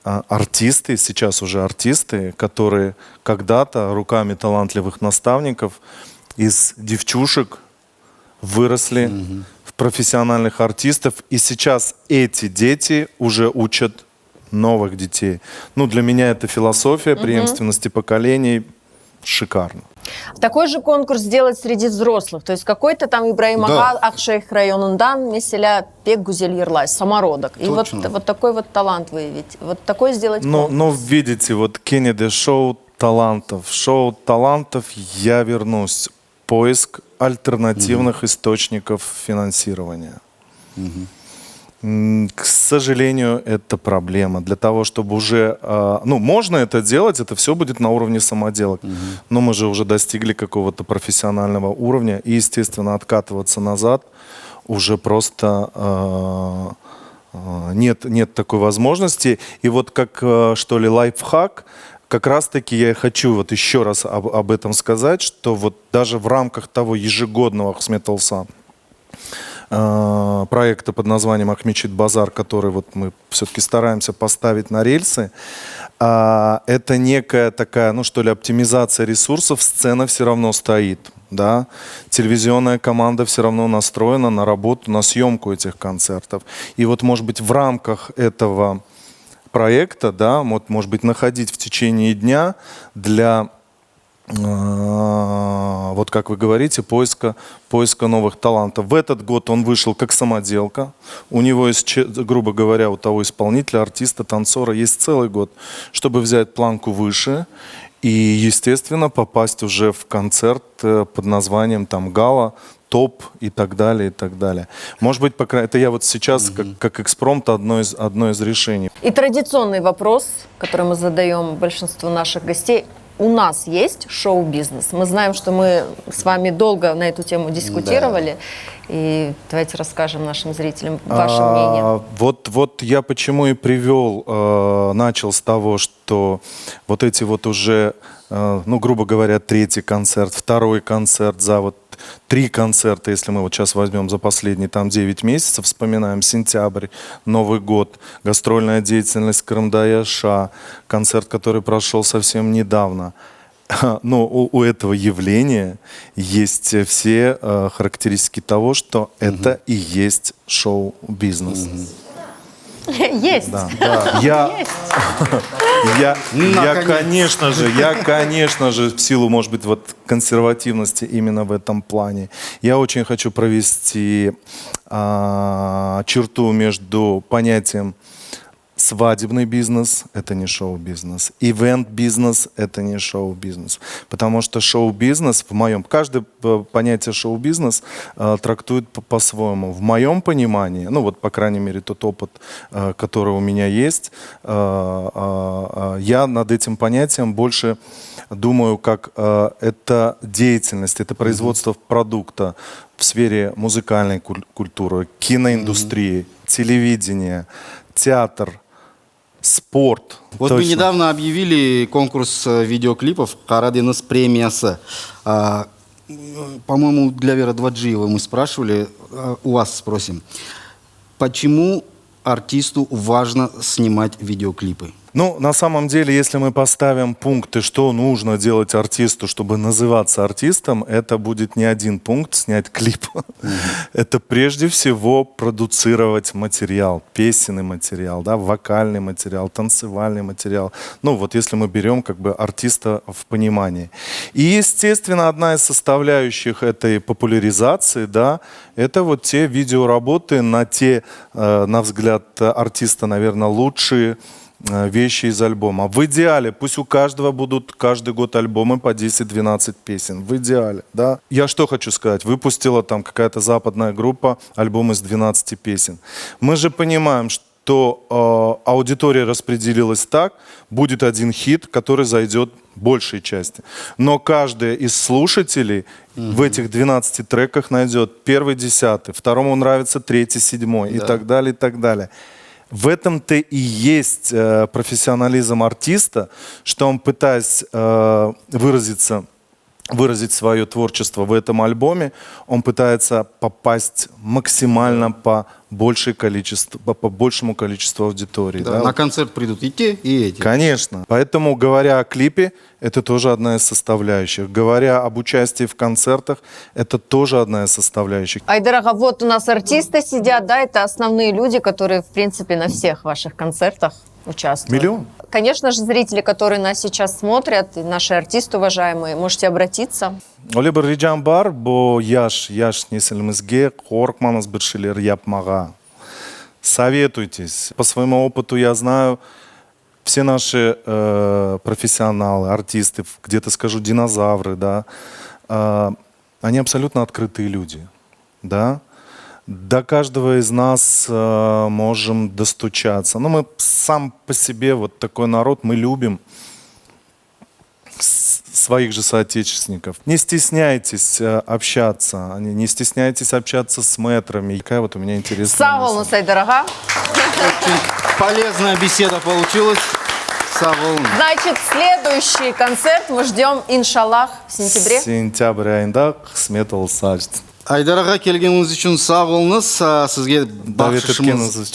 артисты, сейчас уже артисты, которые когда-то руками талантливых наставников из девчушек выросли в профессиональных артистов, и сейчас эти дети уже учат новых детей. Ну, для меня это философия преемственности поколений. Шикарно. Такой же конкурс сделать среди взрослых. То есть какой-то там Ибраим Ага, Акшейх районундан, Меселя Пек Гузель Ерлай, самородок. И вот такой вот талант выявить. Вот такой сделать конкурс. Но видите, вот Кеннеди шоу талантов. Шоу талантов, я вернусь. Поиск альтернативных источников финансирования. К сожалению, это проблема. Для того, чтобы уже... ну, можно это делать, это все будет на уровне самоделок. Но мы же уже достигли какого-то профессионального уровня. И, естественно, откатываться назад уже просто нет такой возможности. И вот как, что ли, лайфхак, как раз-таки я хочу вот еще раз об этом сказать, что вот даже в рамках того ежегодного Ахметолса проекта под названием Ахмечит Базар, который вот мы все-таки стараемся поставить на рельсы, это некая такая, ну что ли, оптимизация ресурсов, сцена все равно стоит, да, телевизионная команда все равно настроена на работу, на съемку этих концертов. И вот, может быть, в рамках этого проекта, да, вот, может быть, находить в течение дня для, вот как вы говорите, поиска новых талантов. В этот год он вышел как самоделка. У него есть, грубо говоря, у того исполнителя, артиста, танцора есть целый год, чтобы взять планку выше и, естественно, попасть уже в концерт под названием там «Гала», топ и так далее, и так далее. Может быть, это я вот сейчас как экспромт одно из решений. И традиционный вопрос, который мы задаем большинству наших гостей. У нас есть шоу-бизнес. Мы знаем, что мы с вами долго на эту тему дискутировали. Да. И давайте расскажем нашим зрителям ваше мнение. Вот я почему и привел, начал с того, что вот эти вот уже, ну, грубо говоря, третий концерт, второй концерт за вот 3 концерта, если мы вот сейчас возьмем за последние там 9 месяцев, вспоминаем сентябрь, Новый год, гастрольная деятельность Крымдая-Ша, концерт, который прошел совсем недавно. Но у этого явления есть все характеристики того, что это и есть шоу-бизнес. Есть. Да, да. Я, конечно же, в силу, может быть, вот консервативности именно в этом плане, я очень хочу провести черту между понятием свадебный бизнес – это не шоу-бизнес. Ивент-бизнес – это не шоу-бизнес. Потому что шоу-бизнес, каждое понятие шоу-бизнес трактует по-своему. В моем понимании, ну вот, по крайней мере, тот опыт, который у меня есть, я над этим понятием больше думаю, как это деятельность, это производство продукта в сфере музыкальной культуры, киноиндустрии, телевидения, театр, спорт. Вот мы недавно объявили конкурс видеоклипов «Караденис премиясы». По-моему, для Веры Дваджиевой мы спрашивали, у вас спросим, почему артисту важно снимать видеоклипы? Ну, на самом деле, если мы поставим пункты, что нужно делать артисту, чтобы называться артистом, это будет не один пункт снять клип. Это прежде всего продуцировать материал, песенный материал, да, вокальный материал, танцевальный материал. Ну, вот если мы берем как бы артиста в понимании. И, естественно, одна из составляющих этой популяризации, да, это вот те видеоработы на те, на взгляд артиста, наверное, лучшие вещи из альбома. В идеале, пусть у каждого будут каждый год альбомы по 10-12 песен. В идеале, да. Я что хочу сказать? Выпустила там какая-то западная группа альбом из 12 песен. Мы же понимаем, что аудитория распределилась так, будет один хит, который зайдет большей части. Но каждый из слушателей в этих 12 треках найдет первый, 10, второму нравится 3, 7 и так далее, и так далее. В этом-то и есть профессионализм артиста, что он, пытаясь выразить свое творчество в этом альбоме, он пытается попасть максимально по большему количеству аудитории. Да, на концерт придут и те, и эти. Конечно. Поэтому, говоря о клипе, это тоже одна из составляющих. Говоря об участии в концертах, это тоже одна из составляющих. Айдар, вот у нас артисты сидят, да, это основные люди, которые, в принципе, на всех ваших концертах участвуют. Миллион. Конечно же, зрители, которые нас сейчас смотрят, и наши артисты уважаемые, можете обратиться. Оле бір рижам бар, бо яш неселімізге қорықмаңыз бір шелер япмаға. Советуйтесь. По своему опыту я знаю, все наши профессионалы, артисты, где-то скажу динозавры, да, они абсолютно открытые люди, да. До каждого из нас можем достучаться. Но мы сам по себе вот такой народ, мы любим своих же соотечественников. Не стесняйтесь общаться, не стесняйтесь общаться с мэтрами. Какая вот у меня интересная Сау мысль. Айдарага. Очень полезная беседа получилась. Значит, следующий концерт мы ждем, иншаллах, в сентябре. Сентябрь айында Кысмет Олсачт. Айдараға келгеніңіз үшін сау болыңыз. Сізге бақшышымыз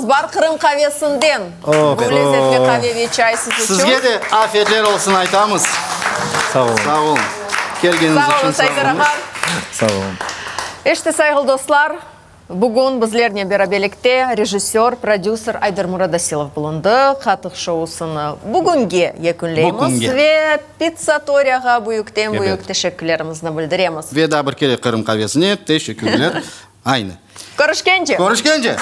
бар Қырым қавесінден. Бұл лезzetli қаве ve çay siz için. Sizге де afiyetler olsun айтамыз. Sağ olun. Sağ olun. Келгеніңіз үшін сау болыңыз. Sağ olun. Ешті сайғыл достлар, бүгін бізлеріне берабелікте режиссер, продюсер Айдар Мурадасилов болынды. Қатық шоусыны бүгінге екінлейміз. Ве пиццаторияға бұйықтен бұйық тешекілерімізді білдіреміз. Ве дабыр келе Қырым қавесіне тешекілер. Айны. Көрішкенде. Көрішкенде.